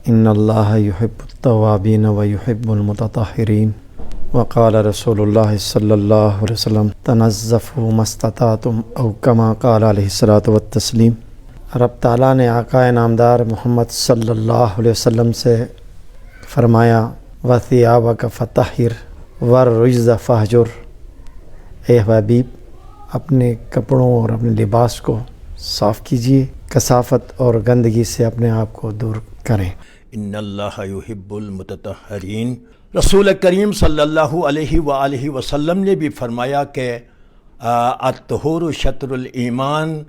ان اللہ یحب التوابین و یحب المتطہرین وقال رسول اللہ صلی اللہ علیہ وسلم تنظفوا ما استطعتم او کما قال علیہ الصلوۃ والتسلیم۔ رب تعالیٰ نے آقا نامدار محمد صلی اللہ علیہ وسلم سے فرمایا وَثِيَابَكَ فَطَهِّرْ وَالرُّجْزَ فَاهْجُرْ، اے حبیب اپنے کپڑوں اور اپنے لباس کو صاف کیجیے، کثافت اور گندگی سے اپنے آپ کو دور کریں۔ ان اللہ یحب المتطہرین۔ رسول کریم صلی اللہ علیہ وآلہ وسلم نے بھی فرمایا کہ الطہور شطر الایمان،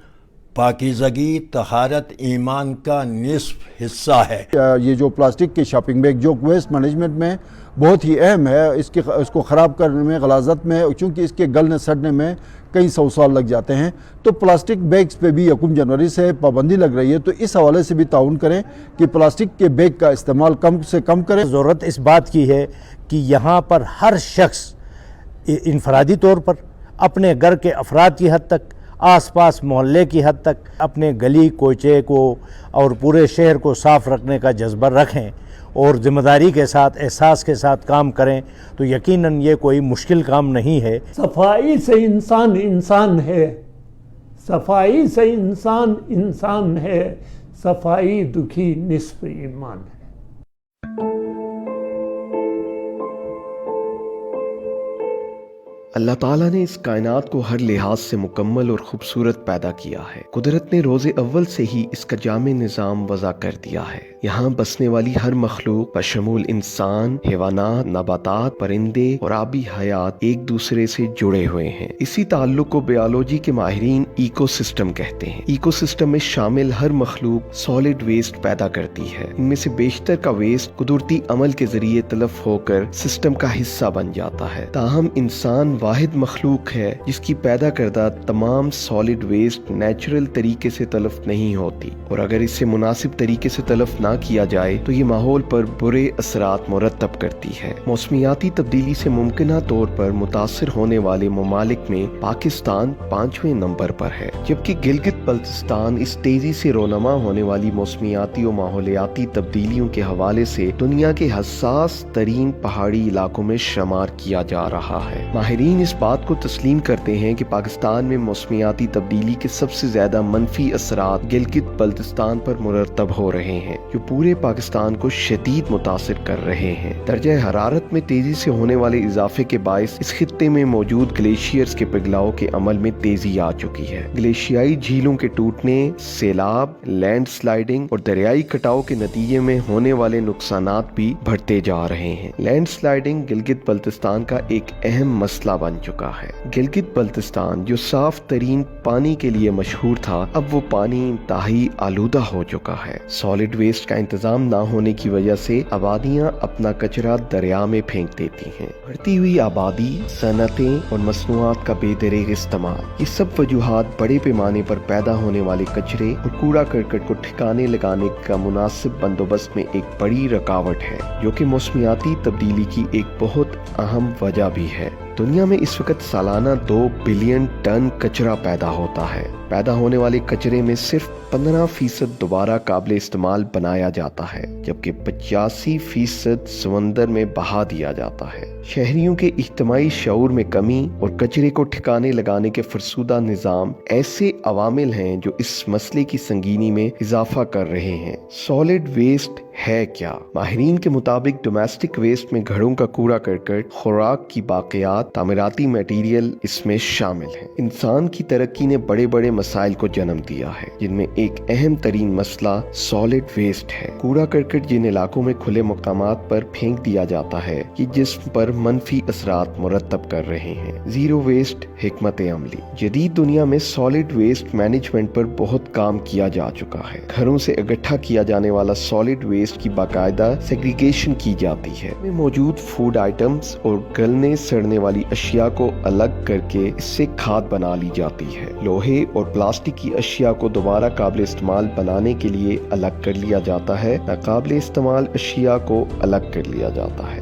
پاکیزگی طہارت ایمان کا نصف حصہ ہے۔ یہ جو پلاسٹک کے شاپنگ بیگ جو ویسٹ مینجمنٹ میں بہت ہی اہم ہے، اس کو خراب کرنے میں، غلاظت میں، چونکہ اس کے گلنے سڑنے میں کئی سو سال لگ جاتے ہیں، تو پلاسٹک بیگز پہ بھی 1 جنوری سے پابندی لگ رہی ہے، تو اس حوالے سے بھی تعاون کریں کہ پلاسٹک کے بیگ کا استعمال کم سے کم کریں۔ ضرورت اس بات کی ہے کہ یہاں پر ہر شخص انفرادی طور پر اپنے گھر کے افراد کی حد تک، آس پاس محلے کی حد تک اپنے گلی کوچے کو اور پورے شہر کو صاف رکھنے کا جذبہ رکھیں اور ذمہ داری کے ساتھ، احساس کے ساتھ کام کریں، تو یقیناً یہ کوئی مشکل کام نہیں ہے۔ صفائی سے انسان انسان ہے، صفائی سے انسان ہے، صفائی دکھی نصف ایمان ہے۔ اللہ تعالیٰ نے اس کائنات کو ہر لحاظ سے مکمل اور خوبصورت پیدا کیا ہے۔ قدرت نے روز اول سے ہی اس کا جامع نظام وضع کر دیا ہے۔ یہاں بسنے والی ہر مخلوق بشمول انسان، حیوانات، نباتات، پرندے اور آبی حیات ایک دوسرے سے جڑے ہوئے ہیں۔ اسی تعلق کو بیولوجی کے ماہرین ایکو سسٹم کہتے ہیں۔ ایکو سسٹم میں شامل ہر مخلوق سالڈ ویسٹ پیدا کرتی ہے۔ ان میں سے بیشتر کا ویسٹ قدرتی عمل کے ذریعے تلف ہو کر سسٹم کا حصہ بن جاتا ہے۔ تاہم انسان واحد مخلوق ہے جس کی پیدا کردہ تمام سالڈ ویسٹ نیچرل طریقے سے تلف نہیں ہوتی، اور اگر اسے مناسب طریقے سے تلف نہ کیا جائے تو یہ ماحول پر برے اثرات مرتب کرتی ہے۔ موسمیاتی تبدیلی سے ممکنہ طور پر متاثر ہونے والے ممالک میں پاکستان 5ویں نمبر پر ہے، جبکہ گلگت بلتستان اس تیزی سے رونما ہونے والی موسمیاتی و ماحولیاتی تبدیلیوں کے حوالے سے دنیا کے حساس ترین پہاڑی علاقوں میں شمار کیا جا رہا ہے۔ ماہرین اس بات کو تسلیم کرتے ہیں کہ پاکستان میں موسمیاتی تبدیلی کے سب سے زیادہ منفی اثرات گلگت بلتستان پر مرتب ہو رہے ہیں، جو پورے پاکستان کو شدید متاثر کر رہے ہیں۔ درجہ حرارت میں تیزی سے ہونے والے اضافے کے باعث اس خطے میں موجود گلیشیئرز کے پگھلاؤ کے عمل میں تیزی آ چکی ہے۔ گلیشیائی جھیلوں کے ٹوٹنے، سیلاب، لینڈ سلائیڈنگ اور دریائی کٹاؤ کے نتیجے میں ہونے والے نقصانات بھی بڑھتے جا رہے ہیں۔ لینڈ سلائیڈنگ گلگت بلتستان کا ایک اہم مسئلہ بن چکا ہے۔ گلگت بلتستان جو صاف ترین پانی کے لیے مشہور تھا، اب وہ پانی انتہائی آلودہ ہو چکا ہے۔ سالڈ ویسٹ کا انتظام نہ ہونے کی وجہ سے آبادیاں اپنا کچرا دریا میں پھینک دیتی ہیں۔ بڑھتی ہوئی آبادی، صنعتیں اور مصنوعات کا بے دریغ استعمال، یہ سب وجوہات بڑے پیمانے پر پیدا ہونے والے کچرے اور کوڑا کرکٹ کو ٹھکانے لگانے کا مناسب بندوبست میں ایک بڑی رکاوٹ ہے، جو کہ موسمیاتی تبدیلی کی ایک بہت اہم وجہ بھی ہے۔ دنیا میں اس وقت سالانہ 2 بلین ٹن کچرا پیدا ہوتا ہے۔ پیدا ہونے والے کچرے میں صرف 15% دوبارہ قابل استعمال بنایا جاتا ہے، جبکہ 85% سمندر میں بہا دیا جاتا ہے۔ شہریوں کے اجتماعی شعور میں کمی اور کچرے کو ٹھکانے لگانے کے فرسودہ نظام ایسے عوامل ہیں جو اس مسئلے کی سنگینی میں اضافہ کر رہے ہیں۔ سالڈ ویسٹ ہے کیا؟ ماہرین کے مطابق ڈومیسٹک ویسٹ میں گھروں کا کوڑا کرکٹ، خوراک کی باقیات، تعمیراتی میٹیریل اس میں شامل ہیں۔ انسان کی ترقی نے بڑے بڑے مسائل کو جنم دیا ہے، جن میں ایک اہم ترین مسئلہ سالڈ ویسٹ ہے۔ کوڑا کرکٹ جن علاقوں میں کھلے مقامات پر پھینک دیا جاتا ہے، یہ جسم پر منفی اثرات مرتب کر رہے ہیں۔ زیرو ویسٹ حکمت عملی۔ جدید دنیا میں سالڈ ویسٹ مینجمنٹ پر بہت کام کیا جا چکا ہے۔ گھروں سے اکٹھا کیا جانے والا سالڈ ویسٹ کی باقاعدہ سیگریگیشن کی جاتی ہے۔ میں موجود فوڈ آئٹمز اور گلنے سڑنے والی اشیاء کو الگ کر کے اس سے کھاد بنا لی جاتی ہے۔ لوہے اور پلاسٹک کی اشیاء کو دوبارہ قابل استعمال بنانے کے لیے الگ کر لیا جاتا ہے، ناقابل استعمال اشیاء کو الگ کر لیا جاتا ہے۔